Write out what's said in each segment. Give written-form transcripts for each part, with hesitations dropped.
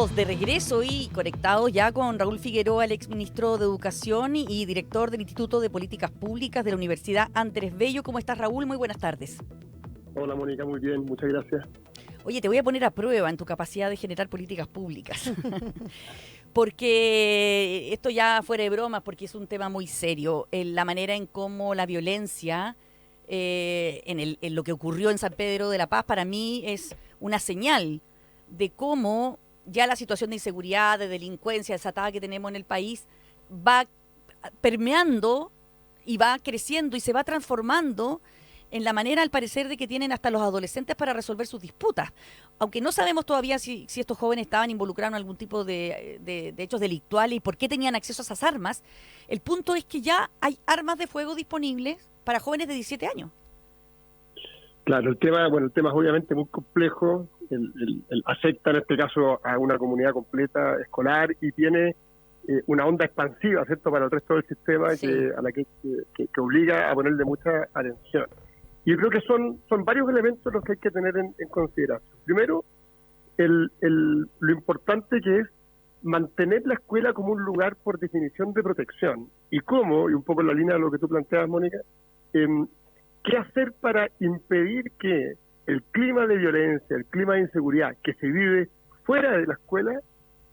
Estamos de regreso y conectados ya con Raúl Figueroa, el exministro de Educación y director del Instituto de Políticas Públicas de la Universidad Andrés Bello. ¿Cómo estás, Raúl? Muy buenas tardes. Hola, Mónica, muy bien, muchas gracias. Oye, te voy a poner a prueba en tu capacidad de generar políticas públicas. Porque esto ya fuera de bromas, porque es un tema muy serio. La manera en cómo la violencia, en lo que ocurrió en San Pedro de la Paz, para mí es una señal de cómo ya la situación de inseguridad, de delincuencia desatada que tenemos en el país va permeando y va creciendo y se va transformando en la manera, al parecer, de que tienen hasta los adolescentes para resolver sus disputas. Aunque no sabemos todavía si estos jóvenes estaban involucrados en algún tipo de hechos delictuales y por qué tenían acceso a esas armas, el punto es que ya hay armas de fuego disponibles para jóvenes de 17 años. Claro, el tema es obviamente muy complejo, afecta en este caso a una comunidad completa escolar y tiene una onda expansiva, ¿cierto?, para el resto del sistema, sí, a la que obliga a ponerle mucha atención. Y yo creo que son varios elementos los que hay que tener en consideración. Primero, lo importante que es mantener la escuela como un lugar por definición de protección. Y cómo, y un poco en la línea de lo que tú planteabas, Mónica, ¿qué hacer para impedir que el clima de violencia, el clima de inseguridad que se vive fuera de la escuela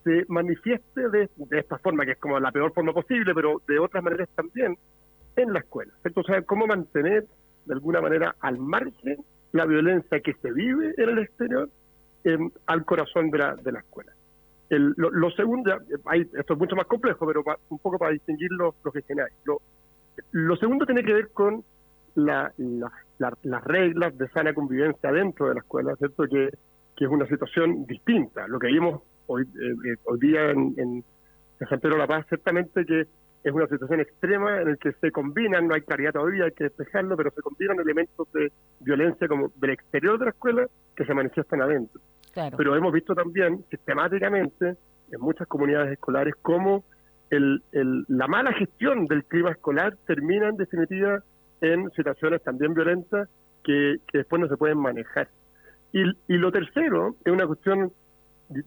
se manifieste de esta forma, que es como la peor forma posible, pero de otras maneras también, en la escuela? Entonces, o sea, cómo mantener de alguna manera al margen la violencia que se vive en el exterior al corazón de la escuela. Lo segundo, esto es mucho más complejo, pero un poco para distinguir los que hay. Lo segundo tiene que ver con las reglas de sana convivencia dentro de la escuela, ¿cierto? Que es una situación distinta. Lo que vimos hoy día en San Pedro de la Paz, ciertamente que es una situación extrema en la que se combinan, no hay claridad todavía, hay que despejarlo, pero se combinan elementos de violencia como del exterior de la escuela que se manifiestan adentro. Claro. Pero hemos visto también sistemáticamente en muchas comunidades escolares cómo la mala gestión del clima escolar termina en definitiva en situaciones también violentas que después no se pueden manejar. Y lo tercero es una cuestión,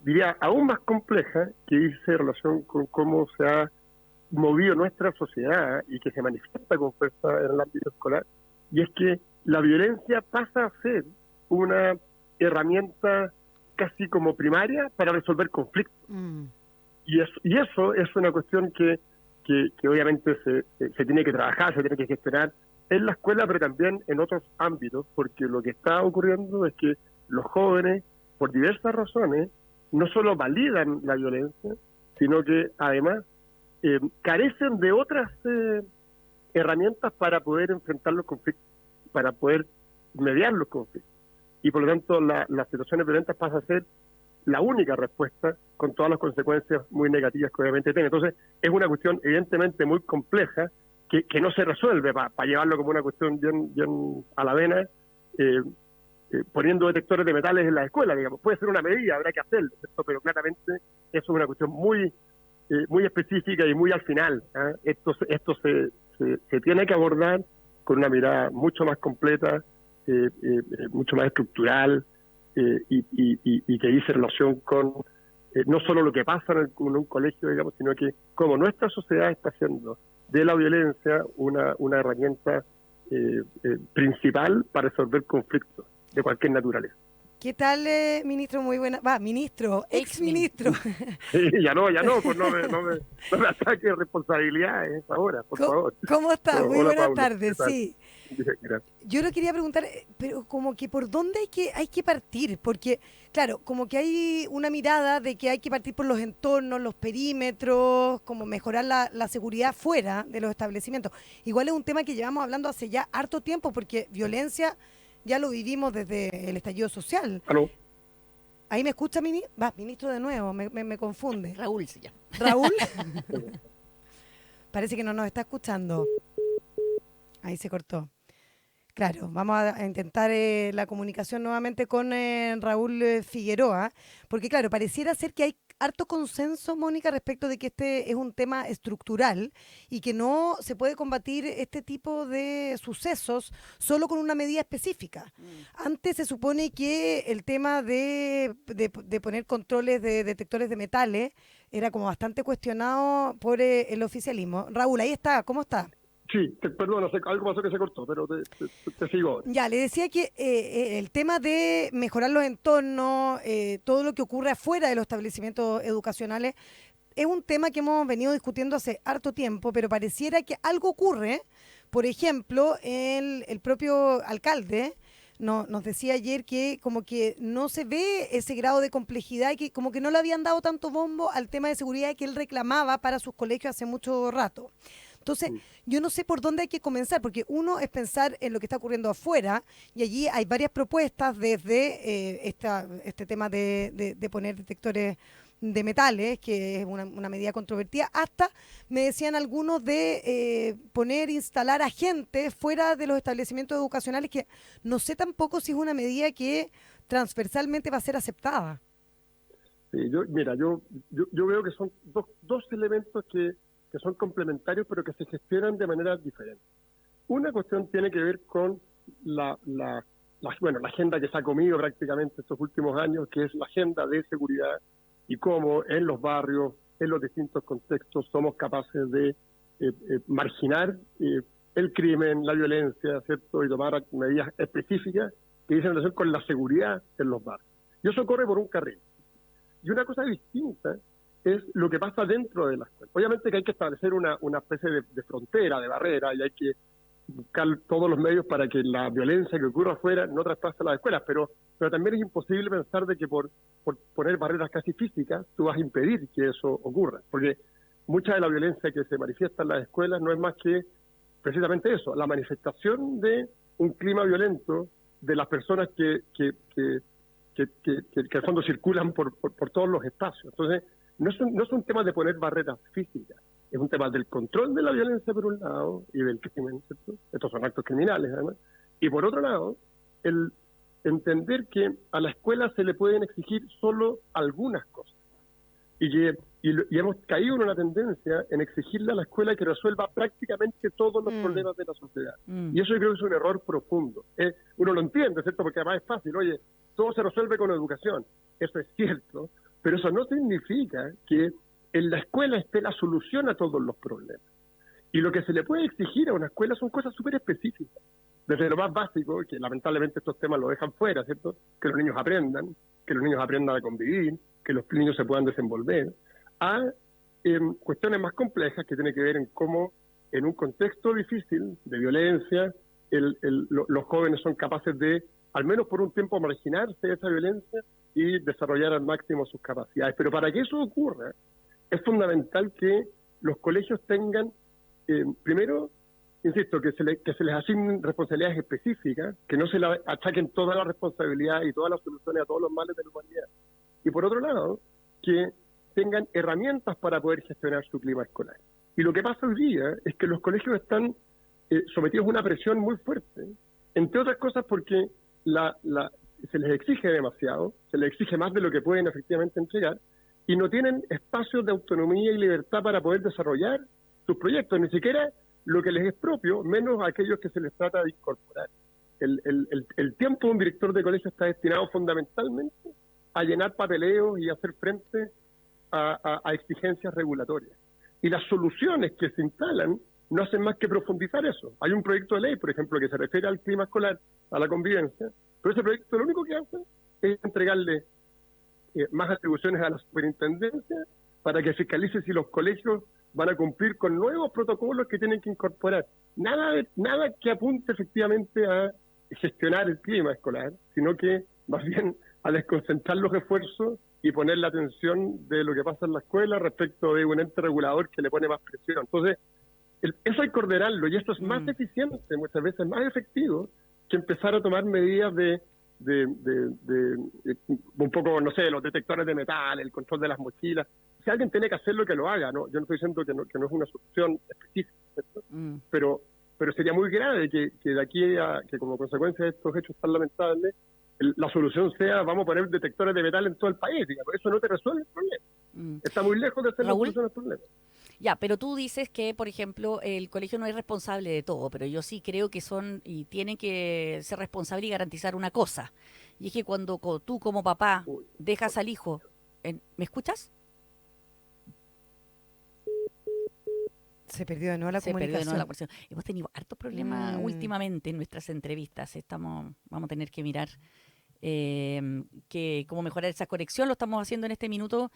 diría, aún más compleja, que dice relación con cómo se ha movido nuestra sociedad y que se manifiesta con fuerza en el ámbito escolar, y es que la violencia pasa a ser una herramienta casi como primaria para resolver conflictos. Y eso es una cuestión que obviamente se tiene que trabajar, se tiene que gestionar en la escuela, pero también en otros ámbitos, porque lo que está ocurriendo es que los jóvenes, por diversas razones, no solo validan la violencia, sino que además carecen de otras herramientas para poder enfrentar los conflictos, para poder mediar los conflictos. Y por lo tanto las situaciones violentas pasan a ser la única respuesta, con todas las consecuencias muy negativas que obviamente tiene. Entonces es una cuestión evidentemente muy compleja que no se resuelve para llevarlo como una cuestión bien a la vena, poniendo detectores de metales en la escuela, digamos. Puede ser una medida, habrá que hacerlo, ¿cierto? Pero claramente eso es una cuestión muy específica y muy al final, ¿eh? Esto se tiene que abordar con una mirada mucho más completa, mucho más estructural, y que dice relación con no solo lo que pasa en un colegio, digamos, sino que como nuestra sociedad está haciendo de la violencia una herramienta principal para resolver conflictos de cualquier naturaleza. ¿Qué tal, ministro? Muy buena. Ministro, exministro. Sí, ya no, pues no me ataque responsabilidades ahora, por favor. ¿Cómo está? Muy Hola, buenas Pablo. tardes, sí. Gracias. Yo le quería preguntar, pero como que por dónde hay que partir, porque, claro, como que hay una mirada de que hay que partir por los entornos, los perímetros, como mejorar la seguridad fuera de los establecimientos. Igual es un tema que llevamos hablando hace ya harto tiempo, porque violencia ya lo vivimos desde el estallido social. ¿Aló? ¿Ahí me escucha, ministro de nuevo? Me confunde. Raúl se llama. ¿Raúl? Parece que no nos está escuchando. Ahí se cortó. Claro, vamos a intentar la comunicación nuevamente con Raúl Figueroa, porque claro, pareciera ser que harto consenso, Mónica, respecto de que este es un tema estructural y que no se puede combatir este tipo de sucesos solo con una medida específica. Antes se supone que el tema de poner controles de detectores de metales era como bastante cuestionado por el oficialismo. Raúl, ahí está, ¿cómo está? Sí, perdón, no sé, algo pasó que se cortó, pero te sigo ahora. Ya, le decía que el tema de mejorar los entornos, todo lo que ocurre afuera de los establecimientos educacionales, es un tema que hemos venido discutiendo hace harto tiempo, pero pareciera que algo ocurre. Por ejemplo, el propio alcalde nos decía ayer que como que no se ve ese grado de complejidad y que como que no le habían dado tanto bombo al tema de seguridad que él reclamaba para sus colegios hace mucho rato. Entonces, yo no sé por dónde hay que comenzar, porque uno es pensar en lo que está ocurriendo afuera, y allí hay varias propuestas desde este tema de poner detectores de metales, que es una medida controvertida, hasta, me decían algunos, de instalar agentes fuera de los establecimientos educacionales, que no sé tampoco si es una medida que transversalmente va a ser aceptada. Sí, yo veo que son dos elementos que son complementarios, pero que se gestionan de manera diferente. Una cuestión tiene que ver con la agenda que se ha comido prácticamente estos últimos años, que es la agenda de seguridad y cómo en los barrios, en los distintos contextos, somos capaces de marginar el crimen, la violencia, ¿cierto? Y tomar medidas específicas que dicen relación con la seguridad en los barrios. Y eso corre por un carril. Y una cosa distinta es lo que pasa dentro de la escuela. Obviamente que hay que establecer una especie de frontera, de barrera, y hay que buscar todos los medios para que la violencia que ocurra afuera no traspase las escuelas, pero también es imposible pensar de que por poner barreras casi físicas tú vas a impedir que eso ocurra, porque mucha de la violencia que se manifiesta en las escuelas no es más que precisamente eso, la manifestación de un clima violento de las personas que al fondo circulan por todos los espacios. Entonces, no es un tema de poner barreras físicas, es un tema del control de la violencia por un lado y del crimen, ¿cierto? Estos son actos criminales además. Y por otro lado, el entender que a la escuela se le pueden exigir solo algunas cosas. Y hemos caído en una tendencia en exigirle a la escuela que resuelva prácticamente todos los problemas de la sociedad. Y eso yo creo que es un error profundo. Uno lo entiende, ¿cierto? Porque además es fácil, oye, todo se resuelve con educación. Eso es cierto, pero eso no significa que en la escuela esté la solución a todos los problemas. Y lo que se le puede exigir a una escuela son cosas súper específicas. Desde lo más básico, que lamentablemente estos temas lo dejan fuera, ¿cierto? Que los niños aprendan a convivir, que los niños se puedan desenvolver, a cuestiones más complejas que tienen que ver en cómo, en un contexto difícil de violencia, los jóvenes son capaces de, al menos por un tiempo, marginarse de esa violencia y desarrollar al máximo sus capacidades. Pero para que eso ocurra, es fundamental que los colegios tengan, primero, insisto, que se les asignen responsabilidades específicas, que no se le achaquen toda la responsabilidad y todas las soluciones a todos los males de la humanidad. Y por otro lado, que tengan herramientas para poder gestionar su clima escolar. Y lo que pasa hoy día es que los colegios están sometidos a una presión muy fuerte, entre otras cosas porque se les exige demasiado, se les exige más de lo que pueden efectivamente entregar, y no tienen espacios de autonomía y libertad para poder desarrollar sus proyectos, ni siquiera lo que les es propio, menos aquellos que se les trata de incorporar. El tiempo de un director de colegio está destinado fundamentalmente a llenar papeleos y hacer frente a exigencias regulatorias. Y las soluciones que se instalan no hacen más que profundizar eso. Hay un proyecto de ley, por ejemplo, que se refiere al clima escolar, a la convivencia, pero ese proyecto lo único que hace es entregarle más atribuciones a la superintendencia para que fiscalice si los colegios van a cumplir con nuevos protocolos que tienen que incorporar. Nada que apunte efectivamente a gestionar el clima escolar, sino que más bien a desconcentrar los esfuerzos y poner la atención de lo que pasa en la escuela respecto de un ente regulador que le pone más presión. Entonces, eso hay que ordenarlo, y esto es más eficiente, muchas veces más efectivo, que empezar a tomar medidas de un poco, no sé, los detectores de metal, el control de las mochilas. Si alguien tiene que hacerlo, que lo haga, ¿no? Yo no estoy diciendo que no es una solución específica, ¿cierto? Pero sería muy grave que de aquí a que, como consecuencia de estos hechos tan lamentables, la solución sea vamos a poner detectores de metal en todo el país, digamos. Eso no te resuelve el problema. Está muy lejos de ser la Raúl, solución al problema. ya, pero tú dices que, por ejemplo, el colegio no es responsable de todo, pero yo sí creo que son y tienen que ser responsables y garantizar una cosa. Y es que cuando tú como papá Uy, dejas al hijo, ¿me escuchas? Se perdió de nuevo la Se perdió de nuevo comunicación. la conexión. Hemos tenido hartos problemas últimamente en nuestras entrevistas. Vamos a tener que mirar que cómo mejorar esa conexión. Lo estamos haciendo en este minuto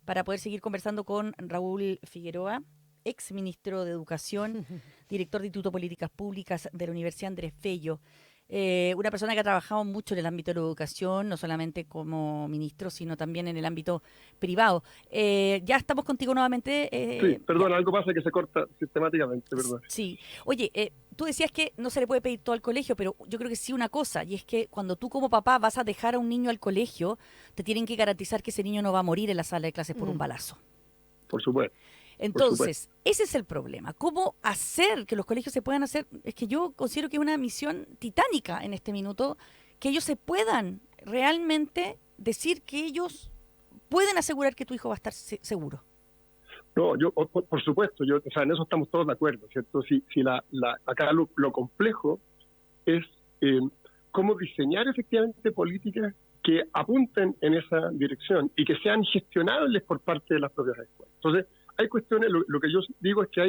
para poder seguir conversando con Raúl Figueroa, ex ministro de Educación, director de Instituto de Políticas Públicas de la Universidad Andrés Bello. Una persona que ha trabajado mucho en el ámbito de la educación, no solamente como ministro, sino también en el ámbito privado. Ya estamos contigo nuevamente. Sí, perdón, algo pasa que se corta sistemáticamente, perdón. Sí. Oye, tú decías que no se le puede pedir todo al colegio, pero yo creo que sí una cosa, y es que cuando tú como papá vas a dejar a un niño al colegio, te tienen que garantizar que ese niño no va a morir en la sala de clases por un balazo. Por supuesto. Entonces, ese es el problema. ¿Cómo hacer que los colegios se puedan hacer? Es que yo considero que es una misión titánica en este minuto, que ellos se puedan realmente decir que ellos pueden asegurar que tu hijo va a estar seguro. No, por supuesto, o sea, en eso estamos todos de acuerdo, ¿cierto? Acá lo complejo es cómo diseñar efectivamente políticas que apunten en esa dirección y que sean gestionables por parte de las propias escuelas. Entonces, hay cuestiones, lo que yo digo es que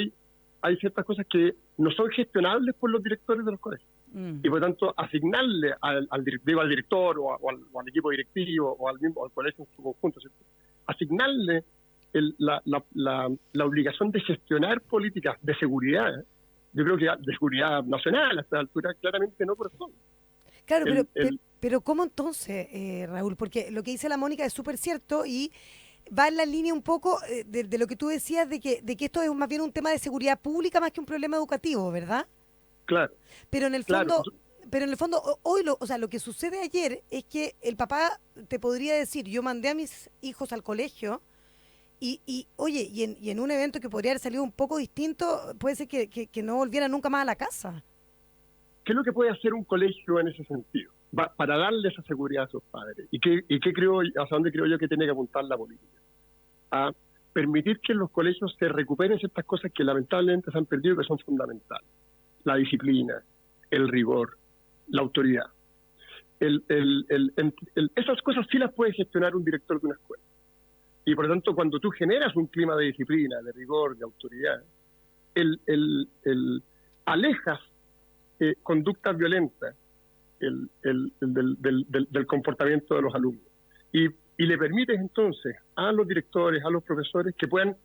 hay ciertas cosas que no son gestionables por los directores de los colegios. Y por tanto, asignarle al director o al equipo directivo o al colegio en su conjunto, ¿cierto? Asignarle la obligación de gestionar políticas de seguridad, yo creo que de seguridad nacional a esta altura claramente no corresponde. Claro, pero ¿cómo entonces, Raúl? Porque lo que dice la Mónica es súper cierto y va en la línea un poco de lo que tú decías de que esto es más bien un tema de seguridad pública más que un problema educativo, ¿verdad? Claro. Pero en el fondo, hoy lo que sucede ayer es que el papá te podría decir, yo mandé a mis hijos al colegio oye, y en un evento que podría haber salido un poco distinto, puede ser que no volvieran nunca más a la casa. ¿Qué es lo que puede hacer un colegio en ese sentido? Para darle esa seguridad a sus padres. ¿Y qué creo, hacia dónde creo yo que tiene que apuntar la política? A permitir que en los colegios se recuperen ciertas cosas que lamentablemente se han perdido, que son fundamentales. La disciplina, el rigor, la autoridad. Esas cosas sí las puede gestionar un director de una escuela. Y por lo tanto, cuando tú generas un clima de disciplina, de rigor, de autoridad, alejas conductas violentas del comportamiento de los alumnos. Y le permites entonces a los directores, a los profesores, que puedan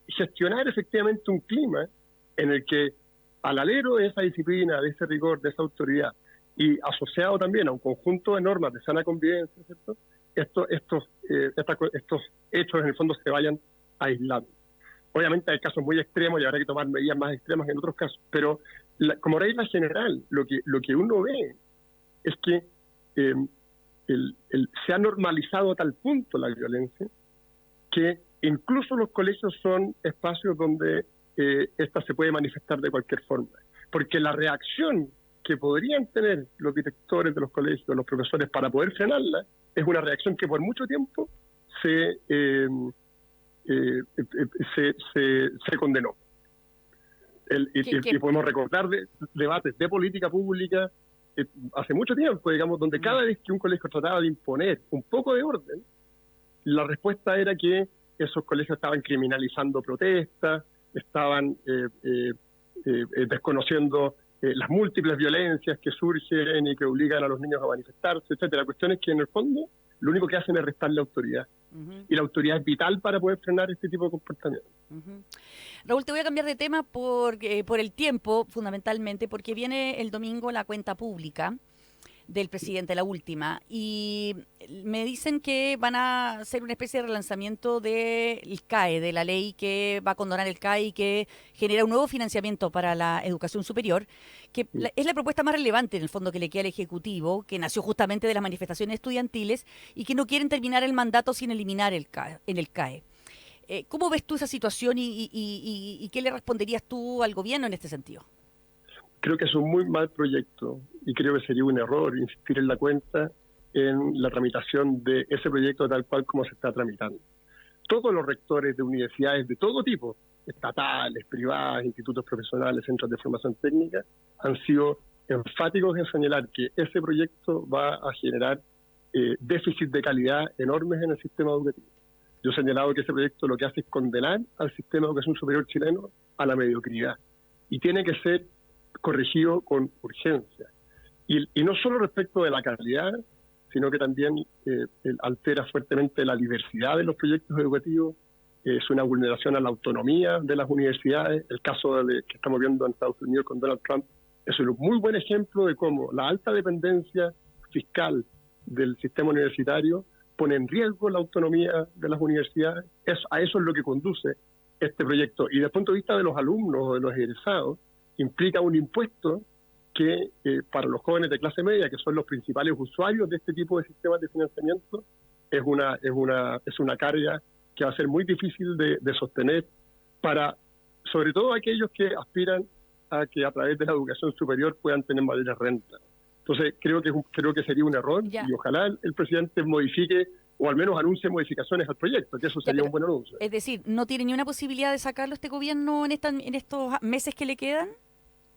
gestionar efectivamente un clima en el que al alero de esa disciplina, de ese rigor, de esa autoridad, y asociado también a un conjunto de normas de sana convivencia, ¿cierto? Estos hechos en el fondo se vayan aislando. Obviamente hay casos muy extremos y habrá que tomar medidas más extremas en otros casos, pero como regla general, lo que uno ve es que se ha normalizado a tal punto la violencia que incluso los colegios son espacios donde esta se puede manifestar de cualquier forma. Porque la reacción que podrían tener los directores de los colegios, los profesores, para poder frenarla, es una reacción que por mucho tiempo se condenó. Y podemos recordar debates de política pública hace mucho tiempo, digamos, donde cada vez que un colegio trataba de imponer un poco de orden, la respuesta era que esos colegios estaban criminalizando protestas, estaban desconociendo las múltiples violencias que surgen y que obligan a los niños a manifestarse, etcétera. Cuestiones que en el fondo lo único que hacen es restarle autoridad. Y la autoridad es vital para poder frenar este tipo de comportamiento. Raúl, te voy a cambiar de tema por el tiempo, fundamentalmente, porque viene el domingo la cuenta pública del presidente, la última, y me dicen que van a hacer una especie de relanzamiento del CAE, de la ley que va a condonar el CAE y que genera un nuevo financiamiento para la educación superior, que es la propuesta más relevante en el fondo que le queda al Ejecutivo, que nació justamente de las manifestaciones estudiantiles y que no quieren terminar el mandato sin eliminar el CAE. ¿Cómo ves tú esa situación y qué le responderías tú al gobierno en este sentido? Creo que es un muy mal proyecto y creo que sería un error insistir en la cuenta en la tramitación de ese proyecto tal cual como se está tramitando. todos los rectores de universidades de todo tipo, estatales, privadas, institutos profesionales, centros de formación técnica, han sido enfáticos en señalar que ese proyecto va a generar déficit de calidad enormes en el sistema educativo. Yo he señalado que ese proyecto lo que hace es condenar al sistema de educación superior chileno a la mediocridad y tiene que ser corregido con urgencia. Y no solo respecto de la calidad, sino que también altera fuertemente la diversidad de los proyectos educativos, es una vulneración a la autonomía de las universidades. El caso que estamos viendo en Estados Unidos con Donald Trump es un muy buen ejemplo de cómo la alta dependencia fiscal del sistema universitario pone en riesgo la autonomía de las universidades. A eso es lo que conduce este proyecto. Y desde el punto de vista de los alumnos o de los egresados, implica un impuesto que para los jóvenes de clase media, que son los principales usuarios de este tipo de sistemas de financiamiento, es una carga que va a ser muy difícil de sostener para, sobre todo, aquellos que aspiran a que a través de la educación superior puedan tener mayores rentas. Entonces, creo que sería un error y ojalá el presidente modifique o al menos anuncie modificaciones al proyecto, que eso sería un buen anuncio. Es decir, ¿no tiene ni una posibilidad de sacarlo este gobierno en estos meses que le quedan?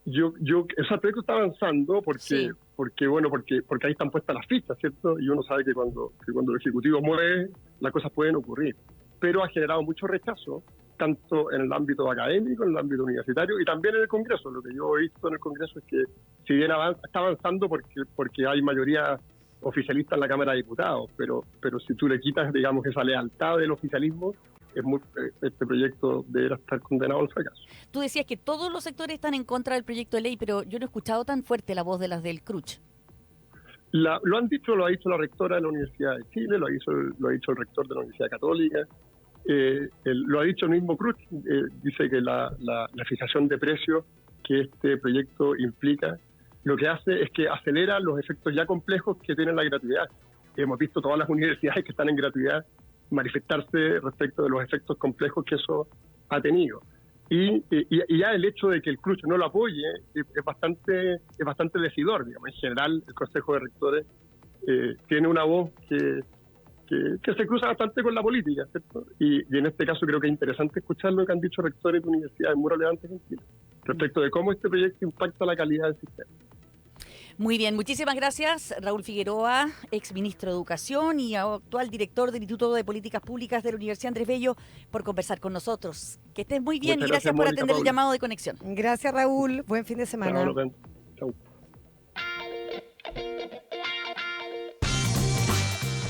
Ese proyecto está avanzando porque ahí están puestas las fichas, ¿cierto? Y uno sabe que cuando el Ejecutivo mueve, las cosas pueden ocurrir. Pero ha generado mucho rechazo, tanto en el ámbito académico, en el ámbito universitario y también en el Congreso. Lo que yo he visto en el Congreso es que, si bien está avanzando porque hay mayoría oficialista en la Cámara de Diputados, pero si tú le quitas, digamos, esa lealtad del oficialismo, este proyecto deberá estar condenado al fracaso. Tú decías que todos los sectores están en contra del proyecto de ley, pero yo no he escuchado tan fuerte la voz de las del CRUCH. Lo ha dicho la rectora de la Universidad de Chile, lo ha dicho el rector de la Universidad Católica, lo ha dicho el mismo CRUCH, dice que la fijación de precios que este proyecto implica, lo que hace es que acelera los efectos ya complejos que tiene la gratuidad. Hemos visto todas las universidades que están en gratuidad manifestarse respecto de los efectos complejos que eso ha tenido. Y ya el hecho de que el CRUCH no lo apoye es bastante decidor, digamos. En general, el Consejo de Rectores tiene una voz que se cruza bastante con la política, ¿cierto? Y en este caso creo que es interesante escuchar lo que han dicho rectores de universidades muy relevantes en Chile respecto de cómo este proyecto impacta la calidad del sistema. Muy bien, muchísimas gracias, Raúl Figueroa, ex ministro de Educación y actual director del Instituto de Políticas Públicas de la Universidad Andrés Bello, por conversar con nosotros. Que estés muy bien. Muchas y gracias por atender Paula. El llamado de conexión. Gracias, Raúl. Buen fin de semana. Chao,